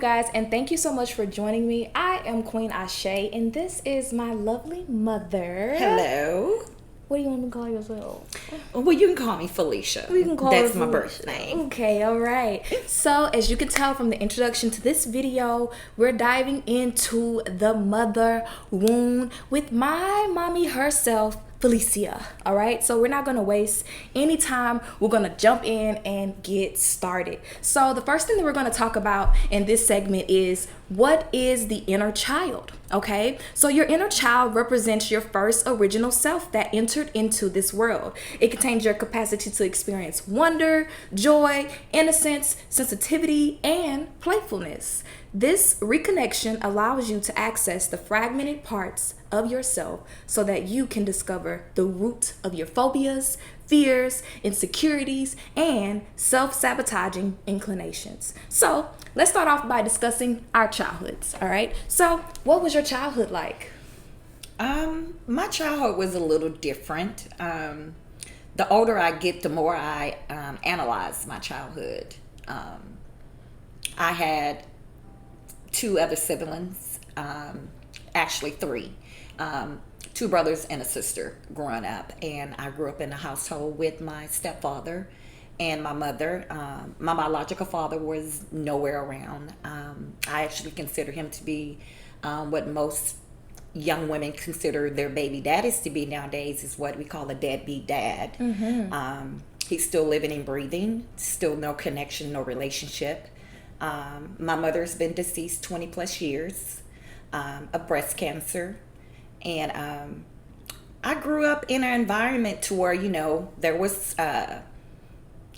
guys, and thank you so much for joining me. I am Queen Ashe, and this is my lovely mother. Hello. What do you want to call yourself? Well, you can call me Felicia. We can call That's her my Felicia. birth name. Okay, all right. So, as you can tell from the introduction to this video, we're diving into the mother wound with my mommy herself, Felicia. All right, so we're not going to waste any time. We're going to jump in and get started. So the first thing that we're going to talk about in this segment is, what is the inner child? Okay, so your inner child represents your first original self that entered into this world. It contains your capacity to experience wonder, joy, innocence, sensitivity, and playfulness. This reconnection allows you to access the fragmented parts of yourself so that you can discover the root of your phobias, fears, insecurities, and self-sabotaging inclinations. So let's start off by discussing our childhoods, all right? So what was your childhood like? My childhood was a little different. The older I get, the more I analyze my childhood. I had two other siblings, actually three. Two brothers and a sister growing up, and I grew up in a household with my stepfather and my mother. My biological father was nowhere around. I actually consider him to be what most young women consider their baby daddies to be nowadays, is what we call a deadbeat dad. He's still living and breathing, still no connection, no relationship. My mother's been deceased 20 plus years of breast cancer. And I grew up in an environment to where, there was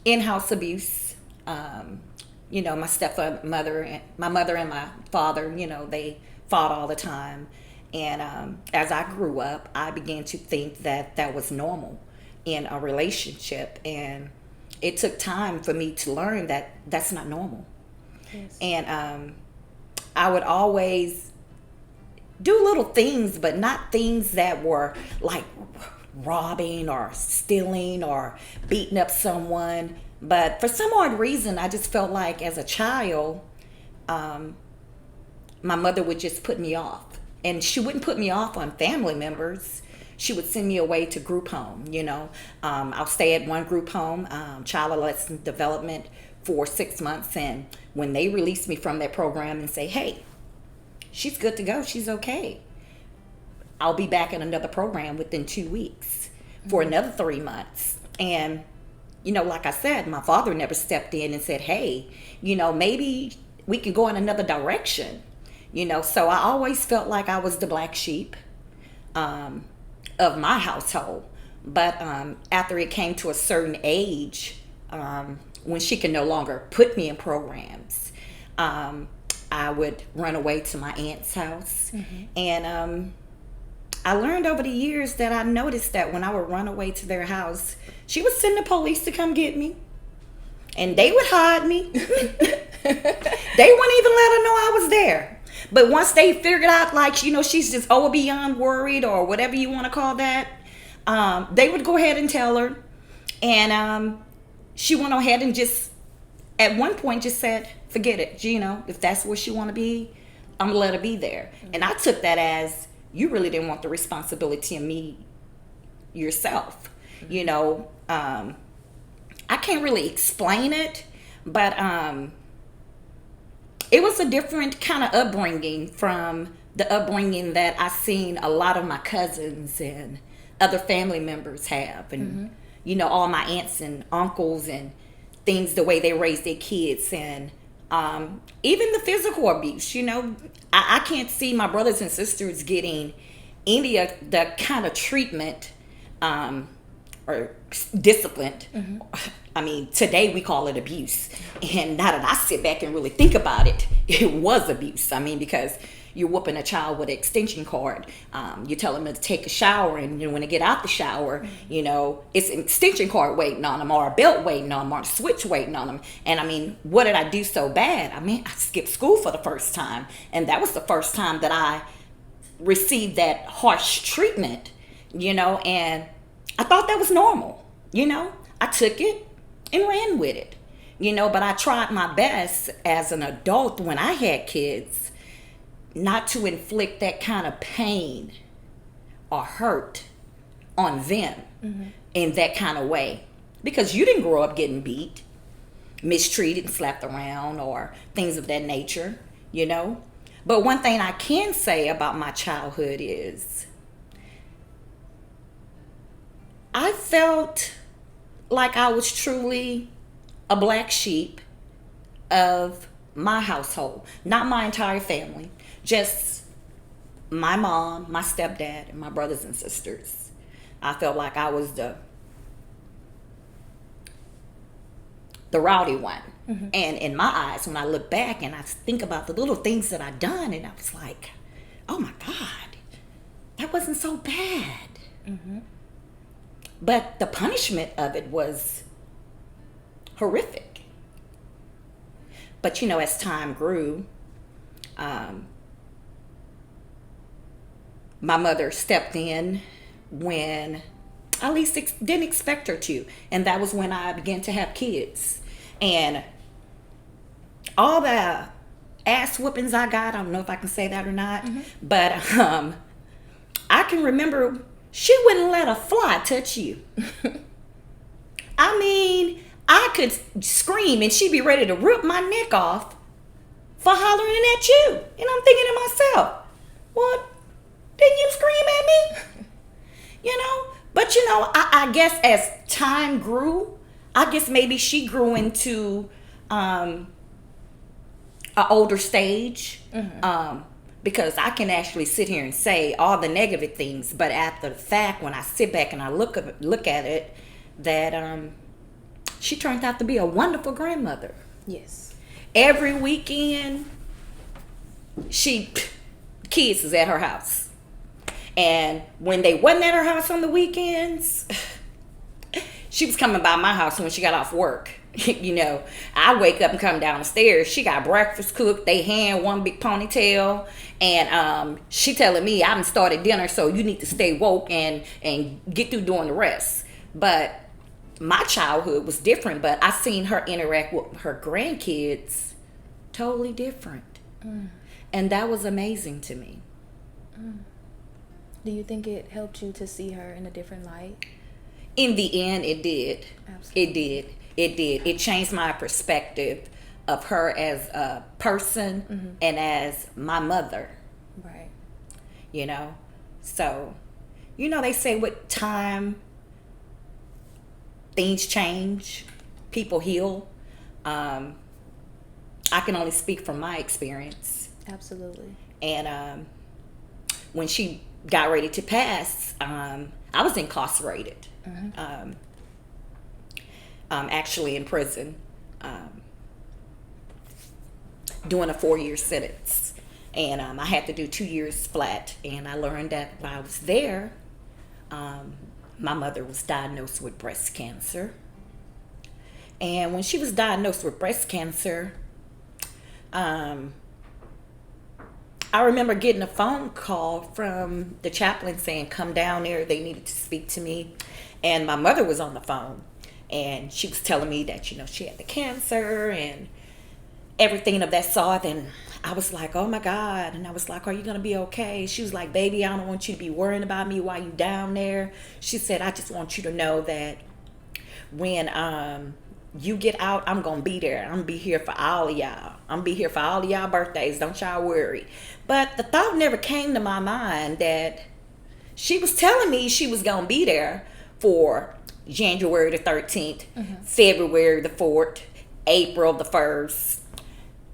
in-house abuse. My stepmother, my mother and my father, they fought all the time. And as I grew up, I began to think that that was normal in a relationship. And it took time for me to learn that that's not normal. Yes. And I would always do little things, but not things that were like robbing or stealing or beating up someone. But for some odd reason, I just felt like as a child, my mother would just put me off. And she wouldn't put me off on family members. She would send me away to group home, I'll stay at one group home, child adolescent development, for 6 months. And when they released me from that program and say, hey, she's good to go, she's okay, I'll be back in another program within 2 weeks for another 3 months. And, like I said, my father never stepped in and said, hey, maybe we can go in another direction. So I always felt like I was the black sheep of my household. But after it came to a certain age, when she could no longer put me in programs, I would run away to my aunt's house. And I learned over the years that I noticed that when I would run away to their house, she would send the police to come get me. And they would hide me. They wouldn't even let her know I was there. But once they figured out, she's just beyond worried or whatever you want to call that, they would go ahead and tell her. And she went ahead and just, at one point, just said, forget it. If that's where she want to be, I'm going to let her be there. And I took that as, you really didn't want the responsibility of me yourself. I can't really explain it, but it was a different kind of upbringing from the upbringing that I seen a lot of my cousins and other family members have. And, all my aunts and uncles and things, the way they raise their kids, and even the physical abuse. I can't see my brothers and sisters getting any of the kind of treatment or disciplined. I mean, today we call it abuse. And now that I sit back and really think about it, it was abuse. I mean, because you're whooping a child with an extension cord. You tell them to take a shower, and when they get out the shower, it's an extension cord waiting on them, or a belt waiting on them, or a switch waiting on them. And I mean, what did I do so bad? I mean, I skipped school for the first time. And that was the first time that I received that harsh treatment, and I thought that was normal. I took it and ran with it. But I tried my best as an adult when I had kids not to inflict that kind of pain or hurt on them in that kind of way. Because you didn't grow up getting beat, mistreated, and slapped around, or things of that nature, But one thing I can say about my childhood is I felt like I was truly a black sheep of my household. Not my entire family, just my mom, my stepdad, and my brothers and sisters. I felt like I was the rowdy one. And in my eyes, when I look back and I think about the little things that I done, and I was like, oh my God, that wasn't so bad. But the punishment of it was horrific. But as time grew, my mother stepped in when I least didn't expect her to. And that was when I began to have kids. And all the ass whoopings I got, I don't know if I can say that or not, but I can remember she wouldn't let a fly touch you. I mean, I could scream and she'd be ready to rip my neck off for hollering at you. And I'm thinking to myself, what? Didn't you scream at me? But I guess as time grew, I guess maybe she grew into an older stage. Because I can actually sit here and say all the negative things, but after the fact, when I sit back and I look at it, that she turned out to be a wonderful grandmother. Yes. Every weekend, kids is at her house. And when they wasn't at her house on the weekends, she was coming by my house when she got off work. I wake up and come downstairs. She got breakfast cooked. They hand one big ponytail. And she telling me, I done started dinner, so you need to stay woke and get through doing the rest. But my childhood was different. But I seen her interact with her grandkids totally different. And that was amazing to me. Do you think it helped you to see her in a different light? In the end, it did. Absolutely. It did. It changed my perspective of her as a person and as my mother. Right. So, they say with time, things change, people heal. I can only speak from my experience. Absolutely. And when she got ready to pass, I was incarcerated. Actually in prison, doing a 4-year sentence. And I had to do 2 years flat. And I learned that while I was there, my mother was diagnosed with breast cancer. And when she was diagnosed with breast cancer, I remember getting a phone call from the chaplain saying, come down there. They needed to speak to me. And my mother was on the phone. And she was telling me that, she had the cancer and everything of that sort. And I was like, oh my God. And I was like, are you going to be okay? She was like, baby, I don't want you to be worrying about me while you down there. She said, I just want you to know that when you get out, I'm going to be there. I'm going to be here for all of y'all. I'm going to be here for all of y'all birthdays. Don't y'all worry. But the thought never came to my mind that she was telling me she was going to be there for January the 13th, February the 4th, April the 1st,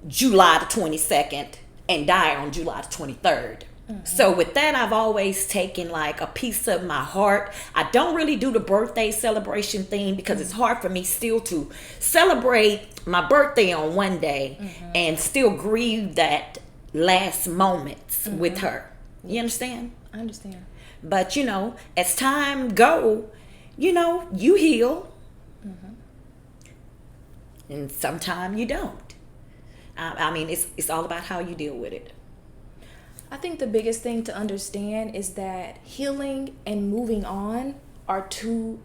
July the 22nd, and die on July the 23rd. So with that, I've always taken like a piece of my heart. I don't really do the birthday celebration thing because it's hard for me still to celebrate my birthday on one day and still grieve that last moments with her. You understand? I understand. But, as time go, you heal. And sometimes you don't. I mean, it's all about how you deal with it. I think the biggest thing to understand is that healing and moving on are two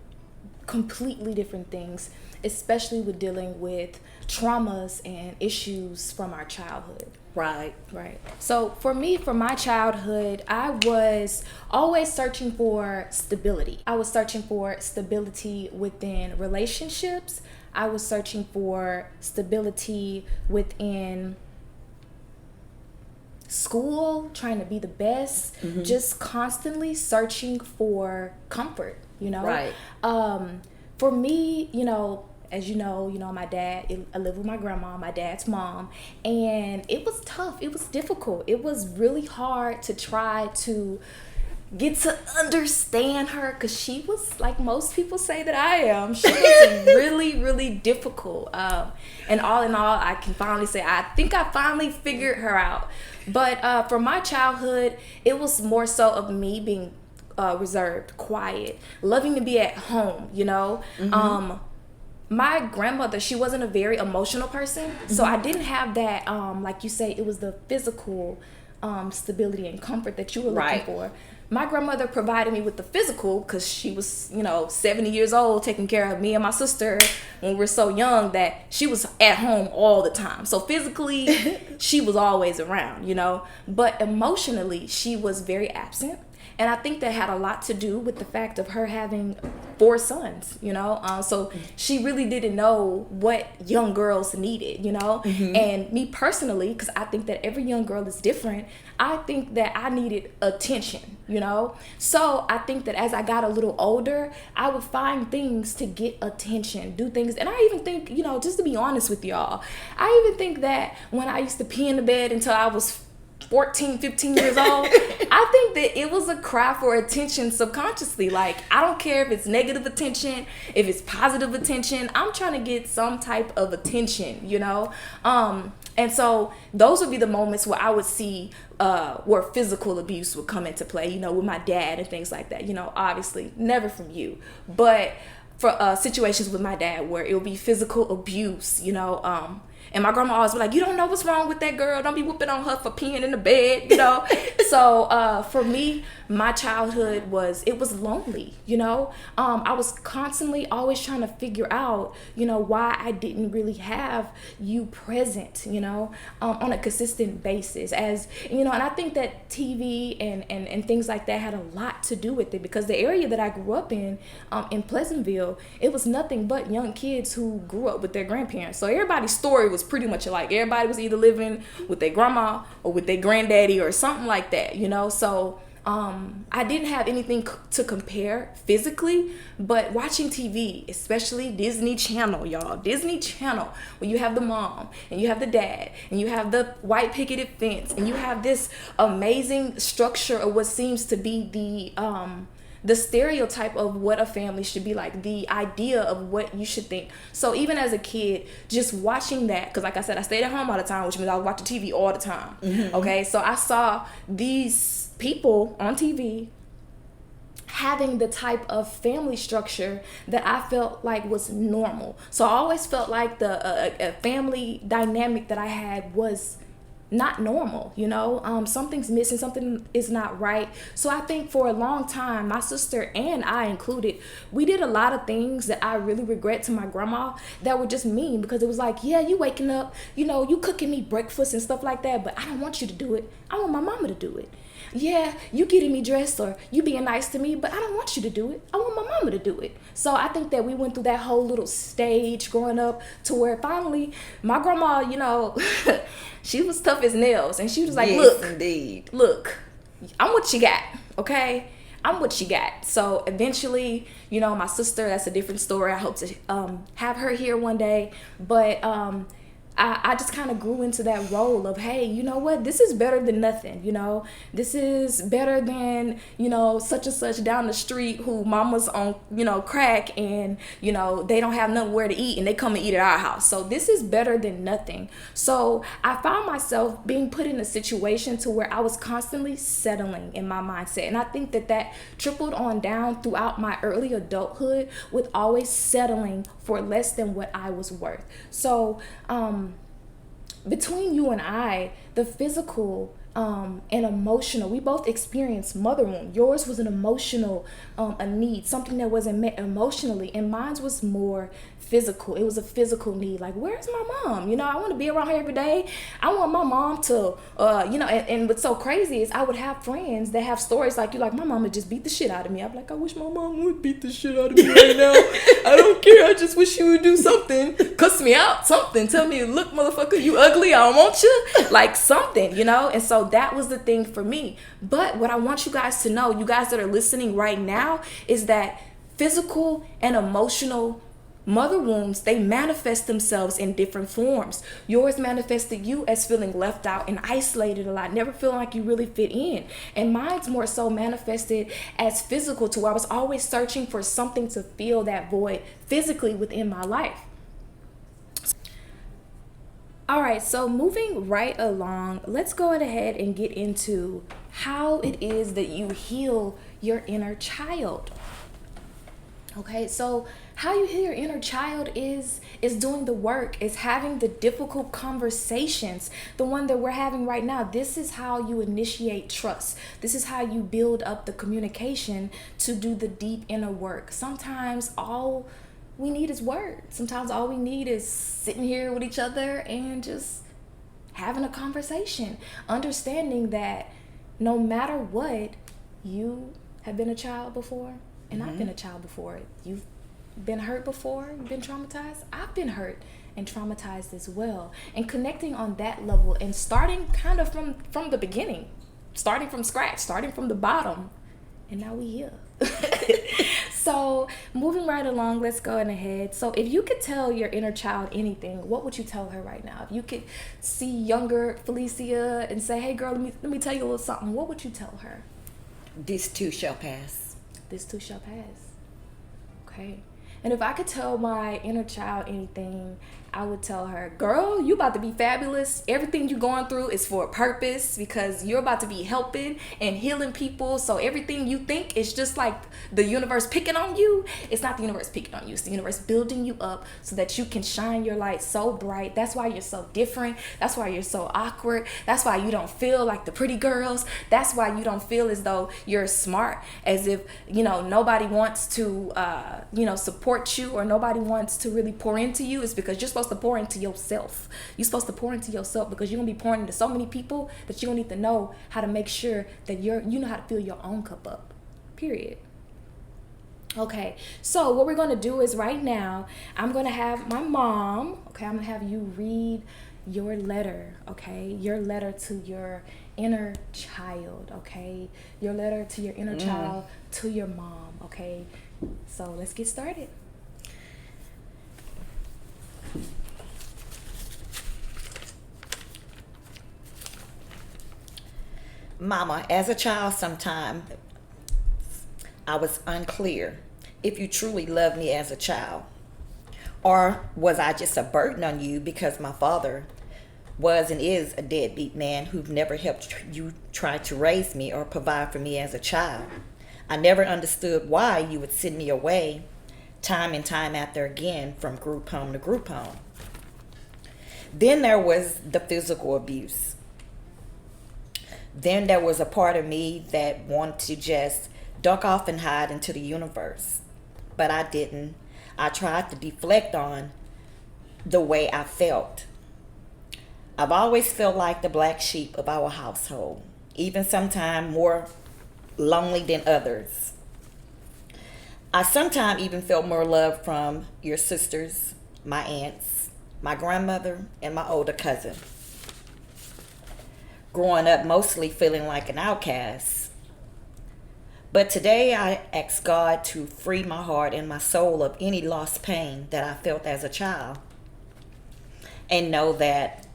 completely different things. especially with dealing with traumas and issues from our childhood. Right. Right. So for me, for my childhood, I was always searching for stability. I was searching for stability within relationships. I was searching for stability within school, trying to be the best, just constantly searching for comfort, you know? Right. For me, as you know, my dad, I live with my grandma, my dad's mom, and it was tough. It was difficult. It was really hard to try to get to understand her, because she was, like most people say that I am, she was really, really difficult. And all in all, I can finally say, I think I finally figured her out. But for my childhood, it was more so of me being reserved, quiet, loving to be at home, My grandmother, she wasn't a very emotional person, so I didn't have that, like you say, it was the physical stability and comfort that you were looking for. My grandmother provided me with the physical, because she was, 70 years old, taking care of me and my sister when we were so young, that she was at home all the time. So physically, she was always around, but emotionally, she was very absent. And I think that had a lot to do with the fact of her having 4 sons, so she really didn't know what young girls needed, And me personally, because I think that every young girl is different, I think that I needed attention, So I think that as I got a little older, I would find things to get attention, do things. And I even think, just to be honest with y'all, I even think that when I used to pee in the bed until I was 14, 15 years old, I think that it was a cry for attention subconsciously. Like, I don't care if it's negative attention, if it's positive attention, I'm trying to get some type of attention, And so those would be the moments where I would see where physical abuse would come into play, with my dad and things like that, obviously never from you, but for situations with my dad where it would be physical abuse, and my grandma always be like, you don't know what's wrong with that girl. Don't be whooping on her for peeing in the bed, So for me, my childhood was lonely, I was constantly always trying to figure out, why I didn't really have you present, on a consistent basis. And I think that TV and things like that had a lot to do with it, because the area that I grew up in Pleasantville, it was nothing but young kids who grew up with their grandparents. So everybody's story was pretty much alike. Everybody was either living with their grandma or with their granddaddy or something like that, So I didn't have anything to compare physically, but watching TV, especially Disney Channel, y'all, Disney Channel, where you have the mom and you have the dad and you have the white picketed fence and you have this amazing structure of what seems to be the stereotype of what a family should be like, the idea of what you should think. So even as a kid, just watching that, because like I said, I stayed at home all the time, which means I was watching TV all the time. Okay, so I saw these people on TV having the type of family structure that I felt like was normal. So I always felt like the family dynamic that I had was not normal, something's missing, something is not right. So I think for a long time, my sister and I included, we did a lot of things that I really regret to my grandma that were just mean, because it was like, yeah, you waking up, you cooking me breakfast and stuff like that, but I don't want you to do it. I want my mama to do it. Yeah, you getting me dressed or you being nice to me, but I don't want you to do it. I want my mama to do it. So I think that we went through that whole little stage growing up to where finally my grandma, she was tough as nails, and she was like, yes, indeed. Look, I'm what you got, okay? I'm what you got. So eventually, my sister, that's a different story. I hope to have her here one day, but I just kind of grew into that role of, hey, you know what? This is better than nothing, This is better than, such and such down the street who mama's on, crack and, they don't have nowhere to eat and they come and eat at our house. So this is better than nothing. So I found myself being put in a situation to where I was constantly settling in my mindset. And I think that trickled on down throughout my early adulthood with always settling for less than what I was worth. So, between you and I, the physical and emotional. We both experienced mother wound. Yours was an emotional a need, something that wasn't met emotionally, and mine was more physical. It was a physical need. Like, where's my mom? I want to be around her every day. I want my mom to and what's so crazy is I would have friends that have stories like you, like, my mama just beat the shit out of me. I'm like, I wish my mom would beat the shit out of me right now. I don't care. I just wish she would do something, cuss me out, something, tell me, look, motherfucker, you ugly, I don't want you, like something, and so that was the thing for me. But what I want you guys to know, you guys that are listening right now, is that physical and emotional mother wounds, they manifest themselves in different forms. Yours manifested you as feeling left out and isolated a lot, never feeling like you really fit in. And mine's more so manifested as physical, to where I was always searching for something to fill that void physically within my life. All right, so moving right along, let's go ahead and get into how it is that you heal your inner child. Okay, so how you heal your inner child is doing the work, is having the difficult conversations, the one that we're having right now. This is how you initiate trust. This is how you build up the communication to do the deep inner work. Sometimes all we need is words. Sometimes all we need is sitting here with each other and just having a conversation, understanding that no matter what, you have been a child before, and I've been a child before. You've been hurt before, you've been traumatized. I've been hurt and traumatized as well. And connecting on that level and starting kind of from the beginning, starting from scratch, starting from the bottom, and now we here. So moving right along, let's go ahead. So if you could tell your inner child anything, what would you tell her right now? If you could see younger Felicia and say, hey girl, let me tell you a little something, what would you tell her? This too shall pass. This too shall pass. Okay. And if I could tell my inner child anything, I would tell her, girl, you about to be fabulous. Everything you're going through is for a purpose, because you're about to be helping and healing people. So everything you think is just like the universe picking on you. It's not the universe picking on you. It's the universe building you up so that you can shine your light so bright. That's why you're so different. That's why you're so awkward. That's why you don't feel like the pretty girls. That's why you don't feel as though you're smart, as if, nobody wants to, support you, or nobody wants to really pour into you. It's because you're supposed to pour into yourself. You're supposed to pour into yourself, because you're gonna be pouring into so many people that you're gonna need to know how to make sure that you know how to fill your own cup up. Period. Okay, so what we're gonna do is right now, I'm gonna have my mom, okay, I'm gonna have you read your letter, okay? Your letter to your inner child, okay? Your letter to your inner child to your mom, okay? So let's get started. Mama, as a child, sometime I was unclear if you truly loved me as a child, or was I just a burden on you because my father was and is a deadbeat man who never helped you try to raise me or provide for me as a child. I never understood why you would send me away time and time after again from group home to group home. Then there was the physical abuse. Then there was a part of me that wanted to just duck off and hide into the universe. But I didn't. I tried to deflect on the way I felt. I've always felt like the black sheep of our household, even sometimes more lonely than others. I sometimes even felt more love from your sisters, my aunts, my grandmother, and my older cousin. Growing up mostly feeling like an outcast. But today I ask God to free my heart and my soul of any lost pain that I felt as a child. And know that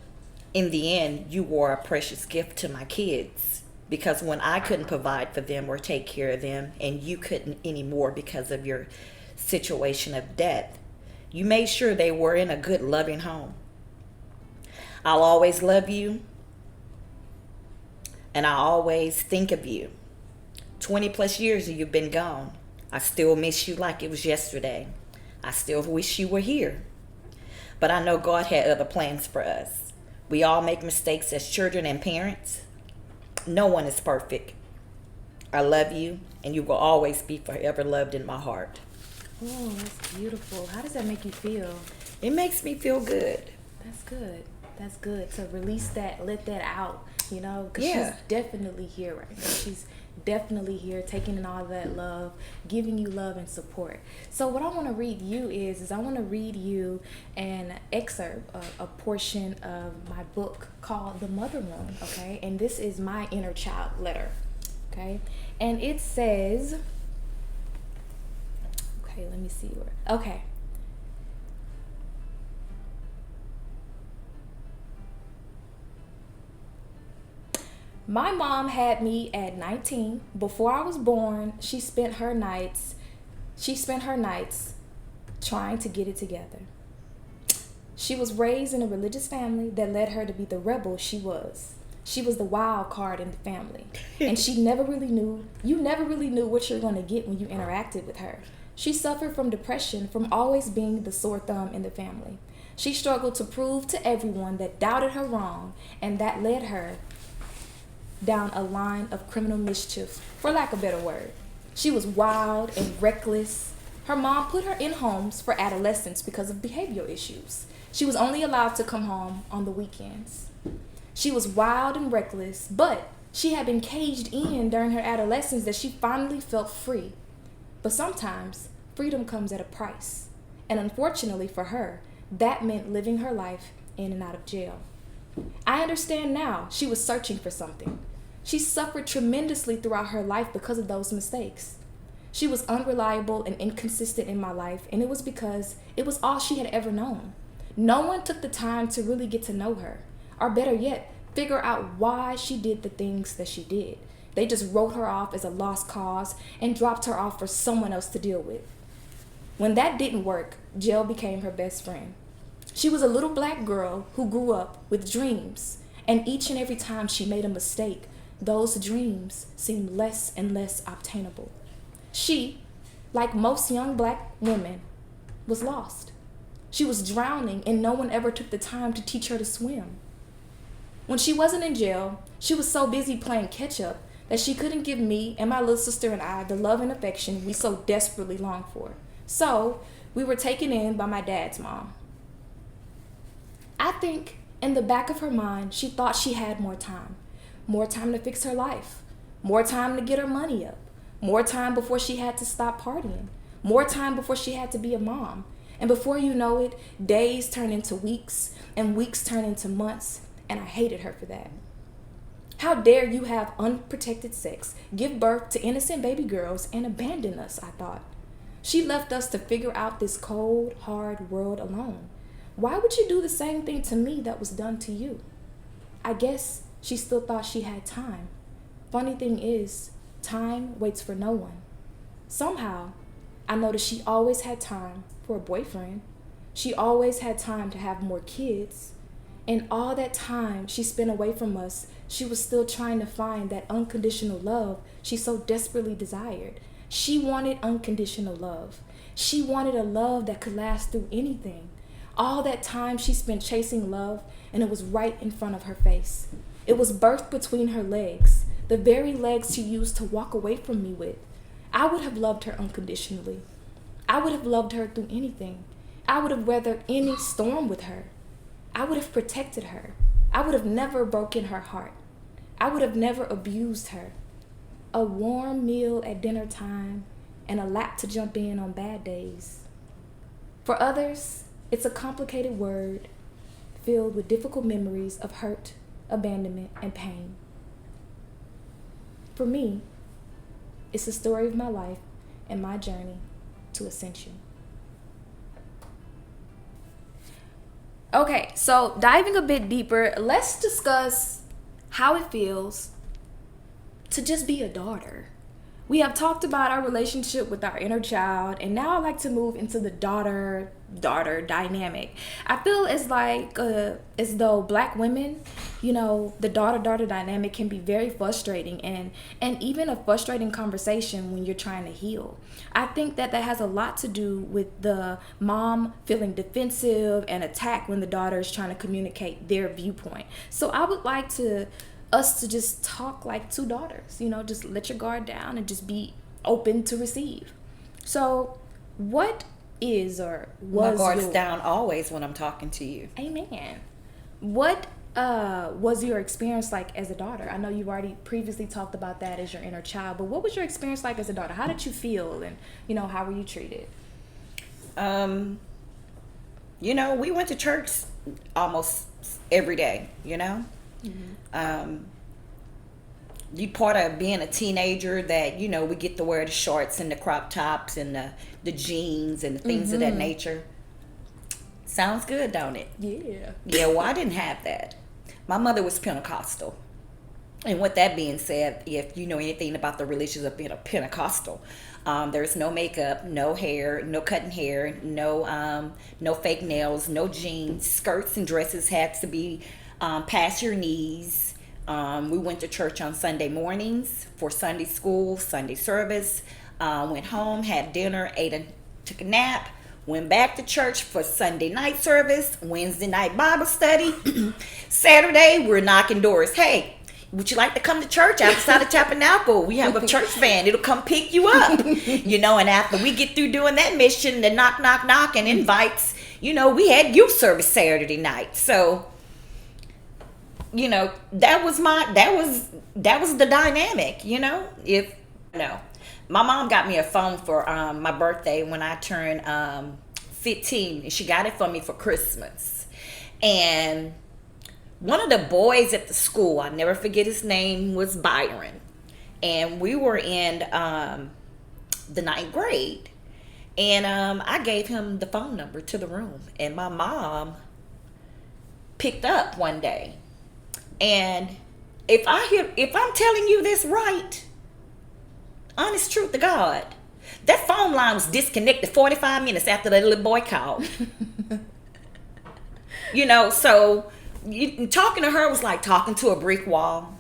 in the end, you were a precious gift to my kids. Because when I couldn't provide for them or take care of them, and you couldn't anymore because of your situation of death, you made sure they were in a good, loving home. I'll always love you, and I always think of you. 20 plus years you've been gone. I still miss you like it was yesterday. I still wish you were here. But I know God had other plans for us. We all make mistakes as children and parents. No one is perfect. I love you, and you will always be forever loved in my heart. Oh, that's beautiful. How does that make you feel? It makes me feel good. That's good. That's good to release that, let that out, you know, because Yeah. she's definitely here right now. She's definitely here, taking in all that love, giving you love and support. So what I want to read you is I want to read you an excerpt, a portion of my book called The Mother Wound, okay? And this is my inner child letter, okay? And it says, okay, let me see where, okay. My mom had me at 19. Before I was born, she spent her nights trying to get it together. She was raised in a religious family that led her to be the rebel she was. She was the wild card in the family. And you never really knew what you're going to get when you interacted with her. She suffered from depression from always being the sore thumb in the family. She struggled to prove to everyone that doubted her wrong, and that led her down a line of criminal mischief, for lack of a better word. She was wild and reckless. Her mom put her in homes for adolescents because of behavioral issues. She was only allowed to come home on the weekends. She was wild and reckless, but she had been caged in during her adolescence that she finally felt free. But sometimes freedom comes at a price. And unfortunately for her, that meant living her life in and out of jail. I understand now she was searching for something. She suffered tremendously throughout her life because of those mistakes. She was unreliable and inconsistent in my life, and it was because it was all she had ever known. No one took the time to really get to know her, or better yet, figure out why she did the things that she did. They just wrote her off as a lost cause and dropped her off for someone else to deal with. When that didn't work, jail became her best friend. She was a little black girl who grew up with dreams, and each and every time she made a mistake, those dreams seemed less and less obtainable. She, like most young black women, was lost. She was drowning, and no one ever took the time to teach her to swim. When she wasn't in jail, she was so busy playing catch-up that she couldn't give me and my little sister and I the love and affection we so desperately longed for. So, we were taken in by my dad's mom. I think in the back of her mind, she thought she had more time to fix her life, more time to get her money up, more time before she had to stop partying, more time before she had to be a mom. And before you know it, days turn into weeks, and weeks turn into months, and I hated her for that. How dare you have unprotected sex, give birth to innocent baby girls, and abandon us, I thought. She left us to figure out this cold, hard world alone. Why would you do the same thing to me that was done to you? I guess she still thought she had time. Funny thing is, time waits for no one. Somehow, I noticed she always had time for a boyfriend. She always had time to have more kids. And all that time she spent away from us, she was still trying to find that unconditional love she so desperately desired. She wanted unconditional love. She wanted a love that could last through anything. All that time she spent chasing love, and it was right in front of her face. It was birthed between her legs, the very legs she used to walk away from me with. I would have loved her unconditionally. I would have loved her through anything. I would have weathered any storm with her. I would have protected her. I would have never broken her heart. I would have never abused her. A warm meal at dinner time and a lap to jump in on bad days. For others, it's a complicated word filled with difficult memories of hurt, abandonment, and pain. For me, it's the story of my life and my journey to ascension. Okay, so diving a bit deeper, let's discuss how it feels to just be a daughter. We have talked about our relationship with our inner child, and now I'd like to move into the daughter dynamic. I feel as though black women, the daughter dynamic can be very frustrating and even a frustrating conversation when you're trying to heal. I think that has a lot to do with the mom feeling defensive and attacked when the daughter is trying to communicate their viewpoint. So I would like to us to just talk like two daughters, just let your guard down and just be open to receive. So what is or was my guard's down always when I'm talking to you. Amen. What was your experience like as a daughter? I know you've already previously talked about that as your inner child, but what was your experience like as a daughter? How did you feel, and how were you treated? We went to church almost every day. Mm-hmm. You part of being a teenager that we get to wear the shorts and the crop tops and the jeans and the things of that nature. Sounds good, don't it? Yeah, well, I didn't have that. My mother was Pentecostal. And with that being said, if you know anything about the religions of being a Pentecostal, there's no makeup, no hair, no cutting hair, no fake nails, no jeans. Skirts and dresses had to be past your knees. We went to church on Sunday mornings for Sunday school, Sunday service. Went home, had dinner, took a nap. Went back to church for Sunday night service, Wednesday night Bible study. Saturday, we're knocking doors. Hey, would you like to come to church outside of Tabernacle? We have a church van. It'll come pick you up. And after we get through doing that mission, the knock, knock, knock, and invites, we had youth service Saturday night. So, that was the dynamic, My mom got me a phone for my birthday when I turned 15, and she got it for me for Christmas. And one of the boys at the school, I'll never forget his name, was Byron. And we were in the 9th grade. And I gave him the phone number to the room. And my mom picked up one day. And if I'm telling you this right, honest truth to God, that phone line was disconnected 45 minutes after that little boy called. So talking to her was like talking to a brick wall.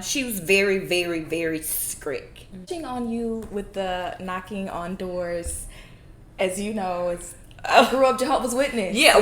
She was very, very, very strict. Touching on you with the knocking on doors, as you know, I grew up Jehovah's Witness. Yeah,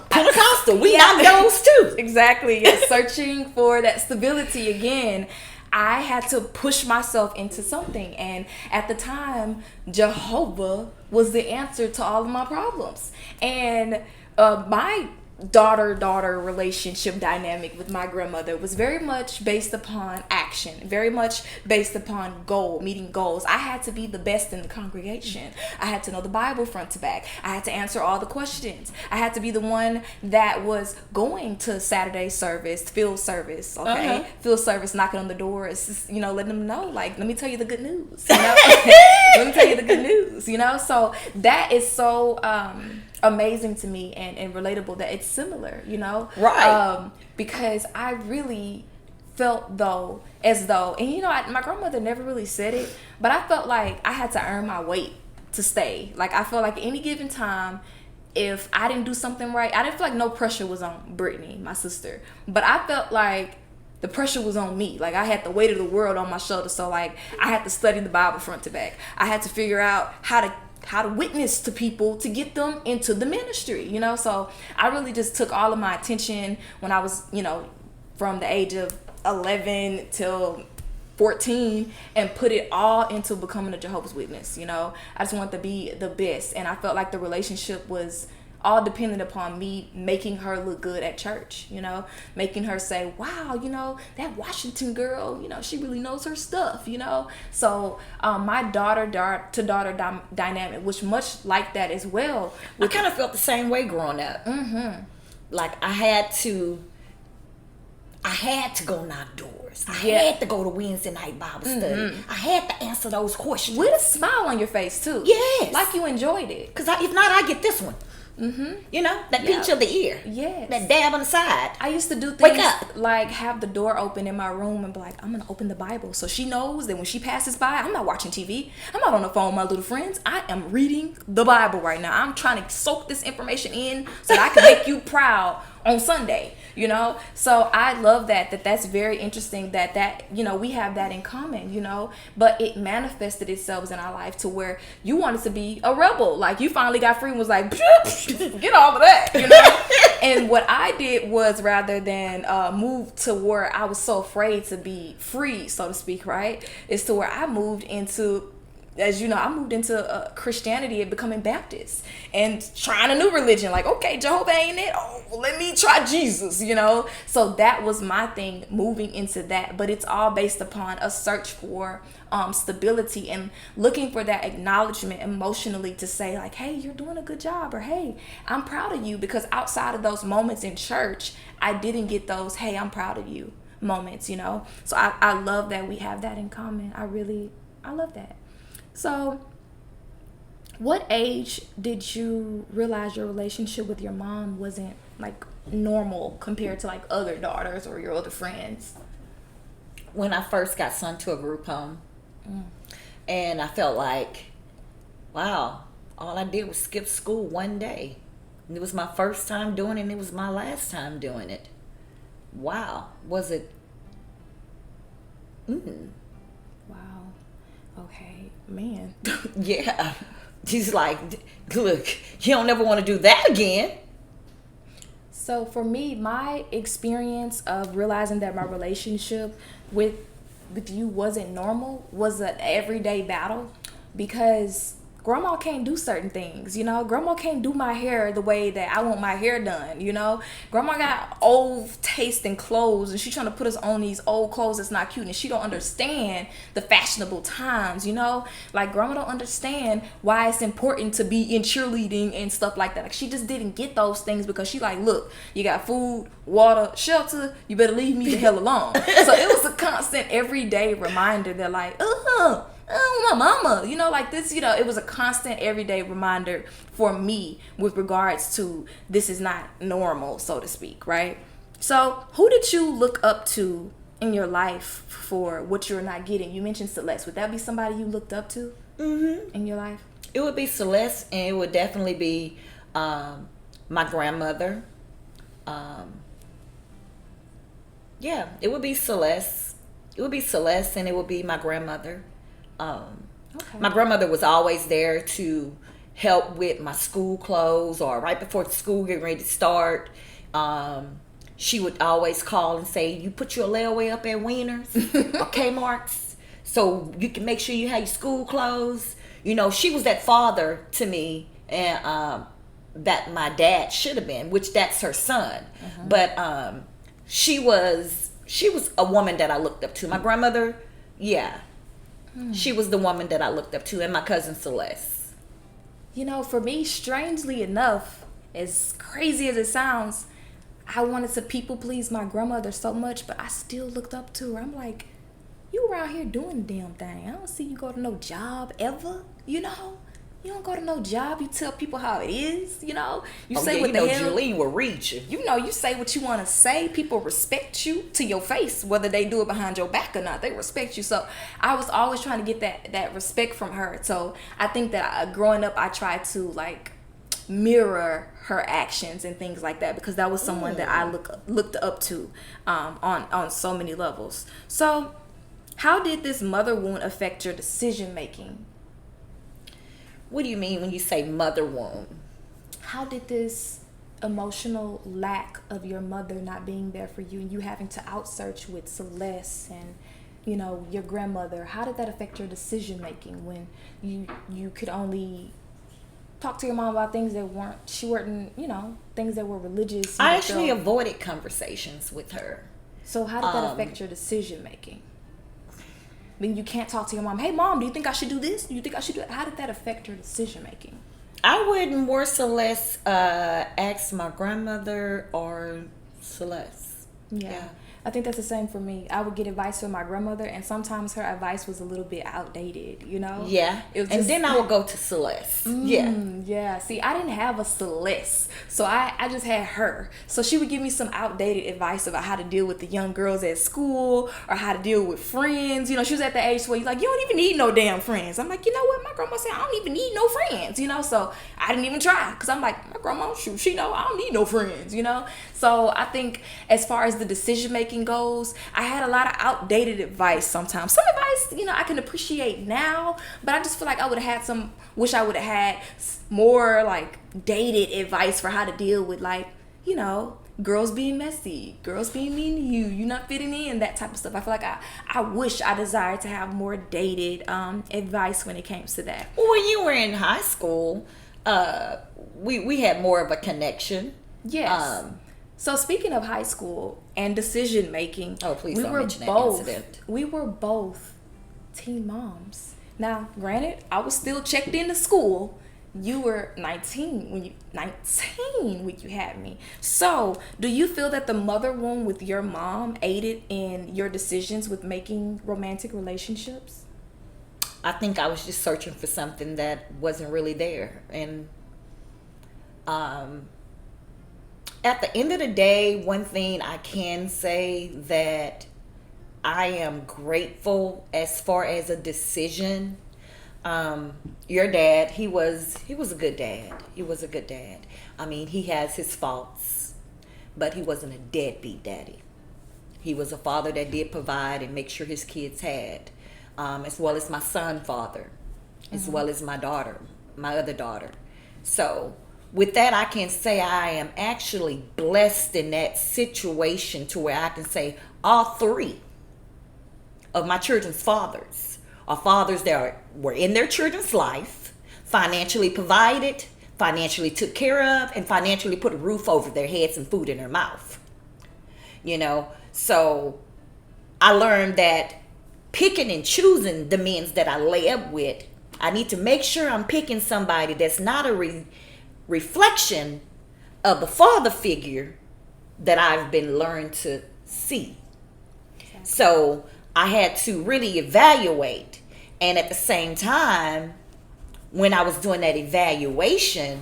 Pentecostal. We knock those too. Exactly. Yeah, searching for that stability again. I had to push myself into something, and at the time, Jehovah was the answer to all of my problems. And my daughter relationship dynamic with my grandmother was very much based upon action, very much based upon meeting goals. I had to be the best in the congregation. I had to know the Bible front to back. I had to answer all the questions. I had to be the one that was going to Saturday service, field service, okay? Field service, knocking on the doors, letting them know, like, let me tell you the good news, let me tell you the good news, So that is so amazing to me and relatable that it's similar, right? Because I really felt as though my grandmother never really said it, but I felt like I had to earn my weight to stay. Like, I felt like at any given time, if I didn't do something right, I didn't feel like no pressure was on Brittany, my sister, but I felt like the pressure was on me. Like, I had the weight of the world on my shoulders. So like, I had to study the Bible front to back. I had to figure out how to witness to people to get them into the ministry, So I really just took all of my attention when I was, from the age of 11 till 14, and put it all into becoming a Jehovah's Witness, I just wanted to be the best. And I felt like the relationship was all dependent upon me making her look good at church, making her say, wow, that Washington girl, she really knows her stuff, So my daughter-to-daughter dynamic was much like that as well. I kind of felt the same way growing up. Mm-hmm. Like, I had to go knock doors. I had to go to Wednesday night Bible study. I had to answer those questions. With a smile on your face, too. Yes. Like you enjoyed it. Because if not, I get this one. Mm-hmm. That pinch of the ear. Yes. That dab on the side. I used to do things Wake up. like have the door open in my room and be like, I'm going to open the Bible. So she knows that when she passes by, I'm not watching TV. I'm not on the phone with my little friends. I am reading the Bible right now. I'm trying to soak this information in so that I can make you proud on Sunday, So I love that's very interesting that we have that in common, but it manifested itself in our life to where you wanted to be a rebel. Like, you finally got free and was like, get all of that, And what I did was, rather than move to where I was so afraid to be free, so to speak, right, is to where I moved into, as you know, I moved into Christianity and becoming Baptist and trying a new religion. Like, okay, Jehovah ain't it? Oh, well, let me try Jesus, you know? So that was my thing, moving into that. But it's all based upon a search for stability and looking for that acknowledgement emotionally to say, like, hey, you're doing a good job, or hey, I'm proud of you. Because outside of those moments in church, I didn't get those, hey, I'm proud of you moments, you know? So I love that we have that in common. I love that. So, what age did you realize your relationship with your mom wasn't like normal compared to like other daughters or your other friends? When I first got sent to a group home, and I felt like, wow, all I did was skip school one day. And it was my first time doing it, and it was my last time doing it. Wow, was it? Wow. Okay, man. Yeah. He's like, look, you don't ever want to do that again. So for me, my experience of realizing that my relationship with you wasn't normal was an everyday battle, because grandma can't do certain things, you know. Grandma can't do my hair the way that I want my hair done, you know. Grandma got old taste in clothes, and she trying to put us on these old clothes that's not cute, and she don't understand the fashionable times, you know. Like, grandma don't understand why it's important to be in cheerleading and stuff like that. Like, she just didn't get those things, because she like, look, you got food, water, shelter, you better leave me the hell alone. So it was a constant everyday reminder that, like, oh, my mama, you know, like this, you know, it was a constant everyday reminder for me with regards to this is not normal, so to speak, right? So who did you look up to in your life for what you're not getting? You mentioned Celeste. Would that be somebody you looked up to in your life? It would be Celeste, and it would definitely be my grandmother. Yeah, it would be Celeste. It would be Celeste, and it would be my grandmother. Okay. My grandmother was always there to help with my school clothes, or right before school getting ready to start. She would always call and say, you put your layaway up at Wieners or Kmart's so you can make sure you have your school clothes. You know, she was that father to me, and that my dad should have been, which that's her son. But she was a woman that I looked up to. My grandmother, yeah. She was the woman that I looked up to, and my cousin Celeste. You know, for me, strangely enough, as crazy as it sounds, I wanted to people please my grandmother so much, but I still looked up to her. I'm like, you around here doing the damn thing. I don't see you go to no job ever, you know? You don't go to no job. You tell people how it is, you know? You say what the hell. Julie will read you. You know, you say what you want to say. People respect you to your face, whether they do it behind your back or not. They respect you. So I was always trying to get that respect from her. So I think that growing up, I tried to like mirror her actions and things like that, because that was someone that I looked up to on so many levels. So how did this mother wound affect your decision making? What do you mean when you say mother wound? How did this emotional lack of your mother not being there for you, and you having to outsearch with Celeste and, you know, your grandmother, how did that affect your decision making when you could only talk to your mom about things that weren't, you know, things that were religious? I actually avoided conversations with her. So how did that affect your decision making? I mean, you can't talk to your mom. Hey, mom, do you think I should do this? Do you think I should do that? How did that affect your decision making? I would more Celeste ask my grandmother or Celeste. Yeah. I think that's the same for me. I would get advice from my grandmother, and sometimes her advice was a little bit outdated, you know? Yeah. It was and then I would go to Celeste. Yeah. See, I didn't have a Celeste, so I just had her. So she would give me some outdated advice about how to deal with the young girls at school, or how to deal with friends. You know, she was at the age where you're like, you don't even need no damn friends. I'm like, you know what? My grandma said I don't even need no friends, you know? So I didn't even try, because I'm like, my grandma, shoot, she know I don't need no friends, you know? So I think as far as the decision making goes, I had a lot of outdated advice sometimes. Some advice, you know, I can appreciate now, but I just feel like I would have had wish I would have had more like dated advice for how to deal with like you know, girls being messy, girls being mean to you, you not fitting in, that type of stuff. I feel like I wish I desired to have more dated advice when it came to that. Well, when you were in high school, we had more of a connection. Yes. So speaking of high school and decision making, Oh, please we don't were mention that both incident. we were both teen moms. Now, granted, I was still checked into school. You were 19 when you had me. So, do you feel that the mother wound with your mom aided in your decisions with making romantic relationships? I think I was just searching for something that wasn't really there. And at the end of the day, one thing I can say that I am grateful as far as a decision. Your dad, he was a good dad. He was a good dad. I mean, he has his faults, but he wasn't a deadbeat daddy. He was a father that did provide and make sure his kids had, as well as my son father, as well as my daughter, my other daughter. So with that, I can say I am actually blessed in that situation to where I can say all three of my children's fathers are fathers that were in their children's life, financially provided, financially took care of, and financially put a roof over their heads and food in their mouth. You know, so I learned that picking and choosing the men that I lay up with, I need to make sure I'm picking somebody that's not a reflection of the father figure that I've been learned to see. Exactly. So I had to really evaluate. And at the same time, when I was doing that evaluation,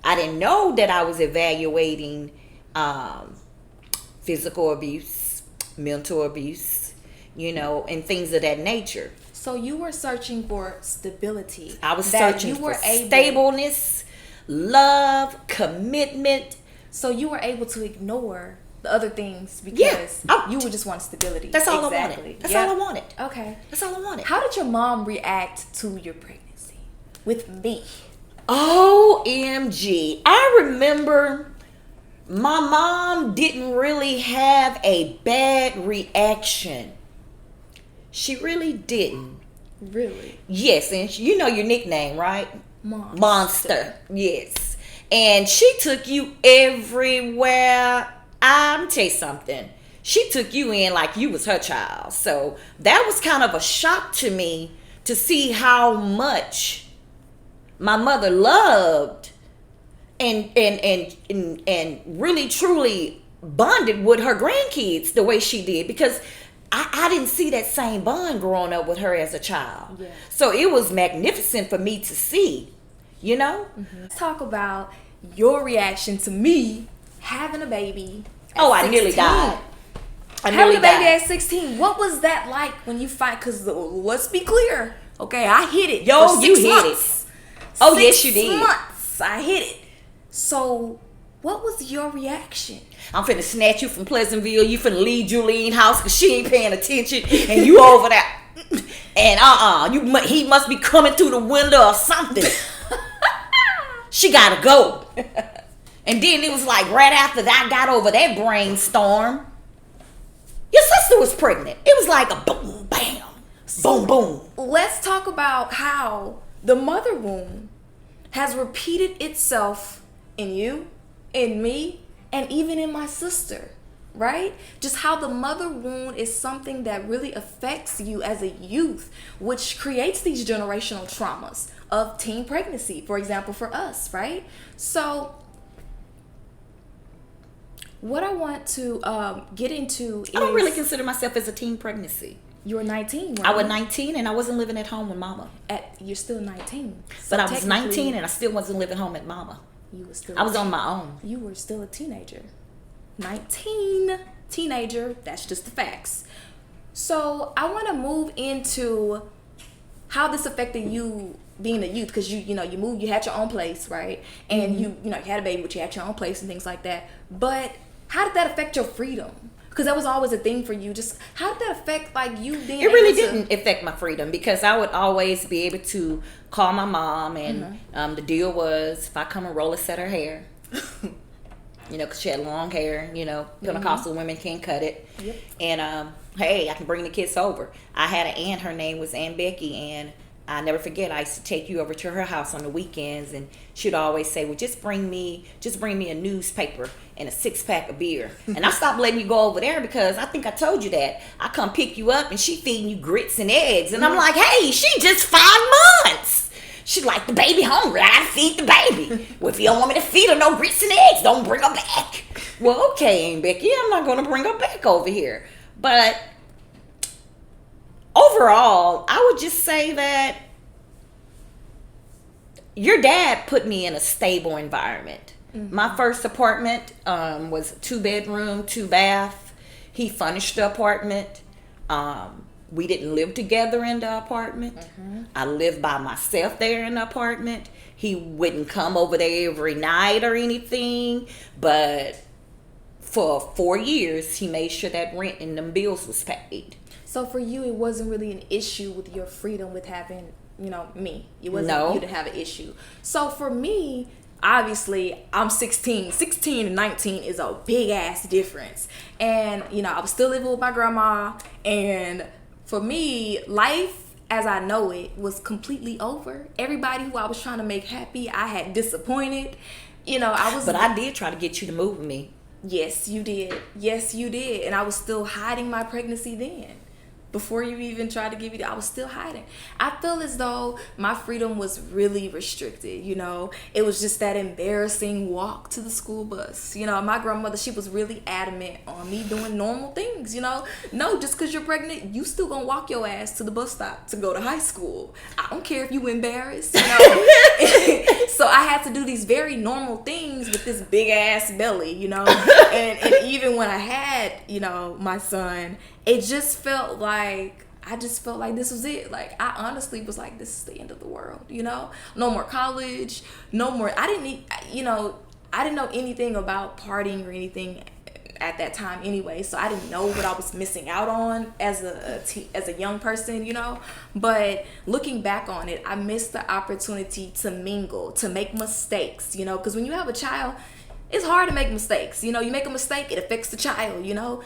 I didn't know that I was evaluating physical abuse, mental abuse, you know, and things of that nature. So you were searching for stability. I was searching for stableness, love, commitment. So you were able to ignore the other things because you would just want stability. That's all I wanted. That's all I wanted. Okay. That's all I wanted. How did your mom react to your pregnancy with me? OMG. I remember my mom didn't really have a bad reaction. She really didn't. Really? Yes, and you know your nickname, right? Monster. Yes. And she took you everywhere. I'm tell you something. She took you in like you was her child. So that was kind of a shock to me to see how much my mother loved and really truly bonded with her grandkids the way she did, because I didn't see that same bond growing up with her as a child. Yeah. So it was magnificent for me to see, you know? Mm-hmm. Let's talk about your reaction to me having a baby at 16. I nearly died. Having a baby at 16. What was that like when you find, because let's be clear, okay, I hit it. Yo, you hit it. Oh, yes, you did. 6 months, I hit it. So, what was your reaction? I'm finna snatch you from Pleasantville. You finna leave Julene house because she ain't paying attention, and you over there. And he must be coming through the window or something. She gotta go. And then it was like right after that, I got over that brainstorm. Your sister was pregnant. It was like a boom, bam, boom, boom. Let's talk about how the mother wound has repeated itself in you, in me, and even in my sister, right? Just how the mother wound is something that really affects you as a youth, which creates these generational traumas of teen pregnancy, for example, for us, right? So what I want to get into is... I don't really consider myself as a teen pregnancy. You were 19, right? I was 19 and I wasn't living at home with mama. You're still 19. So but I was 19 and I still wasn't living home at mama. You were still... I was on my own. You were still a teenager. 19, teenager, that's just the facts. So I want to move into how this affected you being a youth, because you moved, you had your own place, right? And mm-hmm. you had a baby, but you had your own place and things like that. But how did that affect your freedom? Because that was always a thing for you. Just how did that affect you being? It really didn't affect my freedom, because I would always be able to call my mom, and the deal was if I come and roll a set her hair, you know, because she had long hair, you know, Pentecostal women can't cut it. Yep. And, hey, I can bring the kids over. I had an aunt, her name was Aunt Becky, and I never forget, I used to take you over to her house on the weekends, and she'd always say, well, just bring me a newspaper and a 6-pack of beer. And I stopped letting you go over there because I think I told you that. I come pick you up and she feeding you grits and eggs. And I'm like, hey, she just 5 months. She's like, the baby hungry, I gotta feed the baby. Well, if you don't want me to feed her no grits and eggs, don't bring her back. Well, okay, Aunt Becky, I'm not gonna bring her back over here. But overall, I would just say that your dad put me in a stable environment. My first apartment was 2-bedroom, 2-bath. He furnished the apartment. We didn't live together in the apartment. I lived by myself there in the apartment. He wouldn't come over there every night or anything, but for 4 years, he made sure that rent and them bills was paid. So for you, it wasn't really an issue with your freedom with having, you know, me. It wasn't No. you to have an issue. So for me, obviously, I'm 16. 16 and 19 is a big ass difference. And, you know, I was still living with my grandma. And for me, life as I know it was completely over. Everybody who I was trying to make happy, I had disappointed. You know, I was... But I did try to get you to move with me. Yes, you did. Yes, you did. And I was still hiding my pregnancy then. Before you even tried to give me I was still hiding. I feel as though my freedom was really restricted, you know. It was just that embarrassing walk to the school bus. You know, my grandmother, she was really adamant on me doing normal things, you know. No, just because you're pregnant, you still gonna walk your ass to the bus stop to go to high school. I don't care if you embarrassed, you know. So I had to do these very normal things with this big ass belly, you know. And even when I had, you know, my son, it just felt like, I just felt like this was it. Like, I honestly was like, this is the end of the world, you know? No more college, no more, I didn't know anything about partying or anything at that time anyway, so I didn't know what I was missing out on as a young person, you know? But looking back on it, I missed the opportunity to mingle, to make mistakes, you know? Because when you have a child, it's hard to make mistakes. You know, you make a mistake, it affects the child, you know?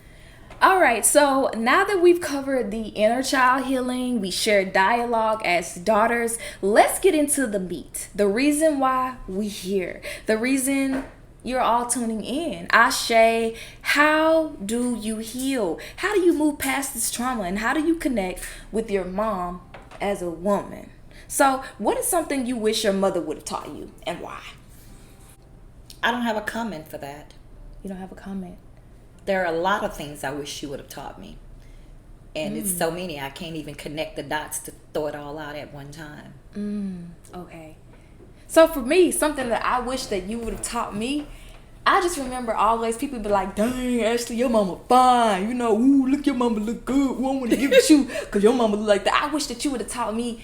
All right, so now that we've covered the inner child healing, we shared dialogue as daughters, let's get into the meat. The reason why we here. The reason you're all tuning in. Ashe, how do you heal? How do you move past this trauma? And how do you connect with your mom as a woman? So what is something you wish your mother would have taught you and why? I don't have a comment for that. You don't have a comment? There are a lot of things I wish she would have taught me. And it's so many, I can't even connect the dots to throw it all out at one time. Okay. So for me, something that I wish that you would have taught me, I just remember always people be like, dang, Ashley, your mama fine. You know, ooh, look, your mama look good. We don't want to give it you because your mama look like that. I wish that you would have taught me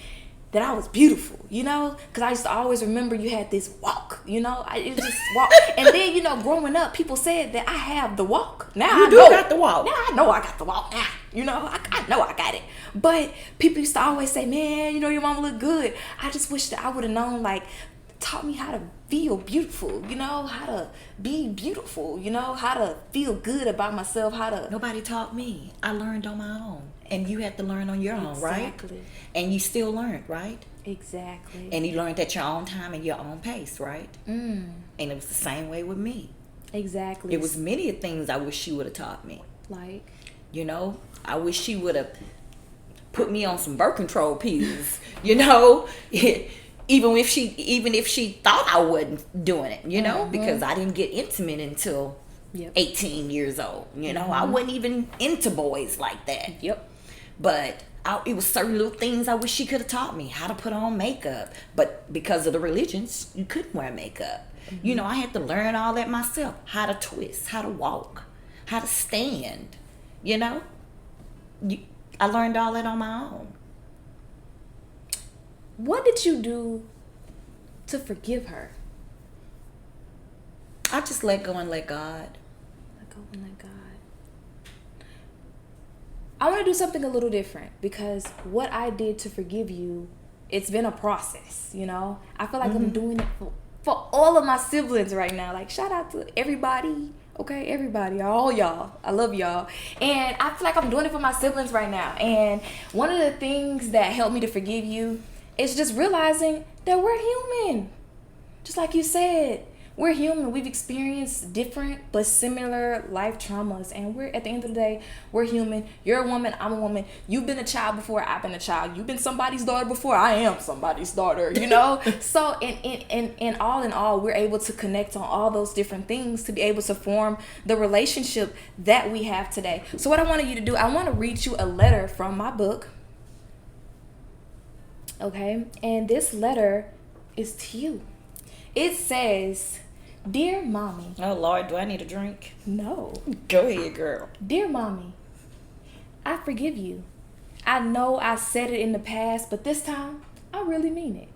that I was beautiful, you know? Because I used to always remember you had this walk, you know? It was just walk. And then, you know, growing up, people said that I have the walk. Now You I do know. got the walk. Now I know I got the walk now. You know, I know I got it. But people used to always say, man, you know, your mama look good. I just wish that I would have known, like, taught me how to feel beautiful, you know, how to be beautiful, you know, how to feel good about myself, how to... Nobody taught me. I learned on my own. And you had to learn on your own, right? Exactly. And you still learned, right? Exactly. And you learned at your own time and your own pace, right? Mm. And it was the same way with me. Exactly. It was many things I wish she would have taught me. Like? You know, I wish she would have put me on some birth control pills, you know? Even if she thought I wasn't doing it, you know? Because I didn't get intimate until 18 years old, you know? I wasn't even into boys like that. Yep. But it was certain little things I wish she could have taught me. How to put on makeup. But because of the religions, you couldn't wear makeup. You know, I had to learn all that myself. How to twist, how to walk, how to stand. You know? I learned all that on my own. What did you do to forgive her? I just let go and let God. Let go and let God. I want to do something a little different because what I did to forgive you, it's been a process, you know? I feel like I'm doing it for all of my siblings right now. Like, shout out to everybody. Okay, everybody, all y'all. I love y'all. And I feel like I'm doing it for my siblings right now. And one of the things that helped me to forgive you is just realizing that we're human. Just like you said, we're human. We've experienced different but similar life traumas. And we're, at the end of the day, we're human. You're a woman, I'm a woman. You've been a child before I've been a child. You've been somebody's daughter before I am somebody's daughter, you know? So in all, we're able to connect on all those different things to be able to form the relationship that we have today. So what I wanted you to do, I want to read you a letter from my book. Okay? And this letter is to you. It says, "Dear Mommy." Oh, Lord, do I need a drink? No. Go ahead, girl. "Dear Mommy, I forgive you. I know I said it in the past, but this time, I really mean it.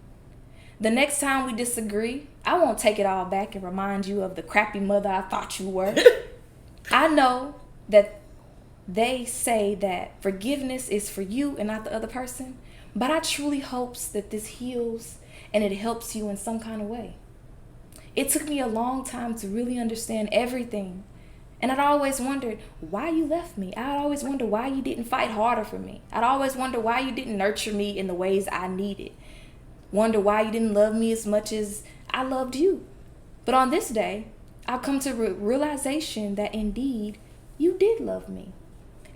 The next time we disagree, I won't take it all back and remind you of the crappy mother I thought you were. I know that they say that forgiveness is for you and not the other person, but I truly hopes that this heals and it helps you in some kind of way. It took me a long time to really understand everything. And I'd always wondered why you left me. I'd always wonder why you didn't fight harder for me. I'd always wonder why you didn't nurture me in the ways I needed. Wonder why you didn't love me as much as I loved you. But on this day, I've come to realization that indeed you did love me.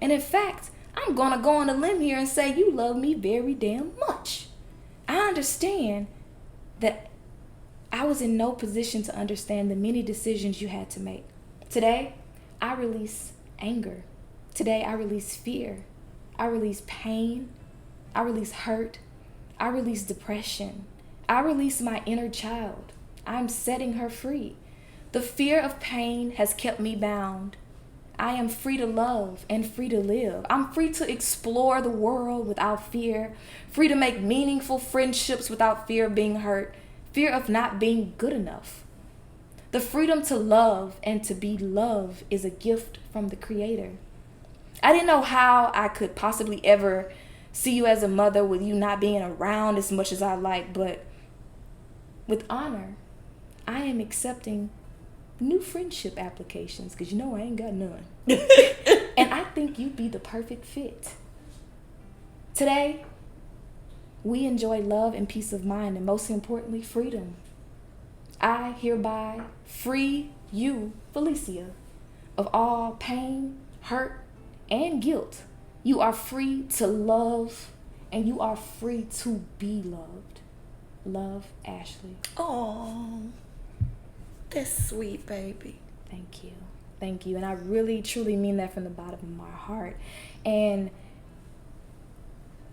And in fact, I'm gonna go on a limb here and say you love me very damn much. I understand that I was in no position to understand the many decisions you had to make. Today, I release anger. Today, I release fear. I release pain. I release hurt. I release depression. I release my inner child. I'm setting her free. The fear of pain has kept me bound. I am free to love and free to live. I'm free to explore the world without fear, free to make meaningful friendships without fear of being hurt, fear of not being good enough. The freedom to love and to be loved is a gift from the Creator. I didn't know how I could possibly ever see you as a mother with you not being around as much as I like, but with honor, I am accepting new friendship applications because you know I ain't got none. And I think you'd be the perfect fit. Today, we enjoy love and peace of mind, and most importantly, freedom. I hereby free you, Felicia, of all pain, hurt, and guilt. You are free to love, and you are free to be loved. Love, Ashley. Oh, that's sweet, baby. Thank you. Thank you. And I really, truly mean that from the bottom of my heart. And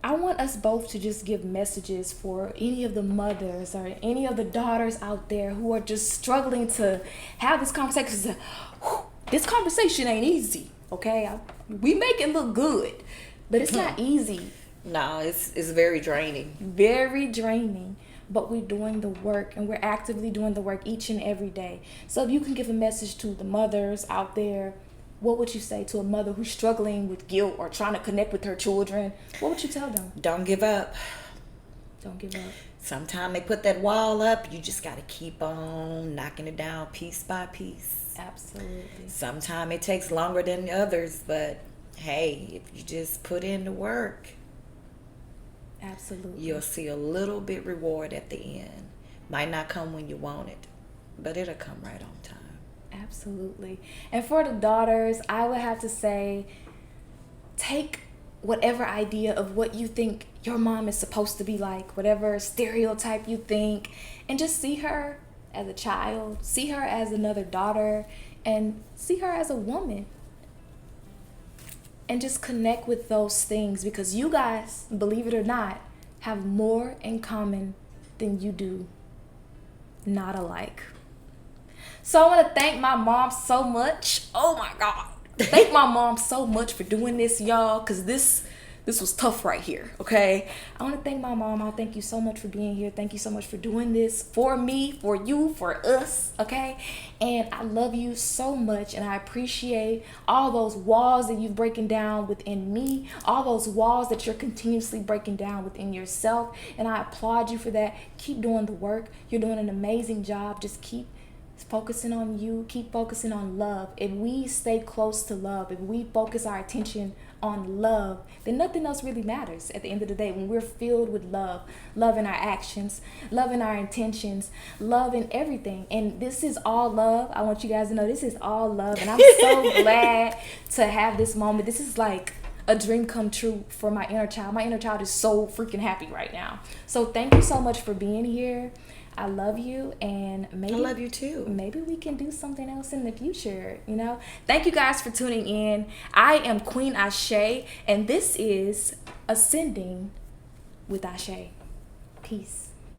I want us both to just give messages for any of the mothers or any of the daughters out there who are just struggling to have this conversation. This conversation ain't easy, okay? We make it look good, but it's not easy. No, it's very draining. Very draining. But we're doing the work, and we're actively doing the work each and every day. So if you can give a message to the mothers out there, what would you say to a mother who's struggling with guilt or trying to connect with her children? What would you tell them? Don't give up. Don't give up. Sometimes they put that wall up. You just got to keep on knocking it down piece by piece. Absolutely. Sometimes it takes longer than others, but hey, if you just put in the work, absolutely, you'll see a little bit reward at the end. Might not come when you want it, but it'll come right on time. Absolutely. And for the daughters, I would have to say, take whatever idea of what you think your mom is supposed to be like, whatever stereotype you think, and just see her as a child, see her as another daughter, and see her as a woman. And just connect with those things, because you guys, believe it or not, have more in common than you do not alike. So I want to thank my mom so much. Oh my God. Thank my mom so much for doing this, y'all, because this this was tough right here, okay? I want to thank my mom. I'll thank you so much for being here. Thank you so much for doing this for me, for you, for us, okay? And I love you so much, and I appreciate all those walls that you've breaking down within me, all those walls that you're continuously breaking down within yourself, and I applaud you for that. Keep doing the work. You're doing an amazing job. Just keep focusing on you, keep focusing on love. If we stay close to love, if we focus our attention on love, then nothing else really matters at the end of the day. When we're filled with love, love in our actions, love in our intentions, love in everything. And this is all love. I want you guys to know this is all love, and I'm so glad to have this moment. This is like a dream come true for my inner child. My inner child is so freaking happy right now. So thank you so much for being here. I love you, and maybe I love you too. Maybe we can do something else in the future, you know? Thank you guys for tuning in. I am Queen Ashe, and this is Ascending with Ashe. Peace.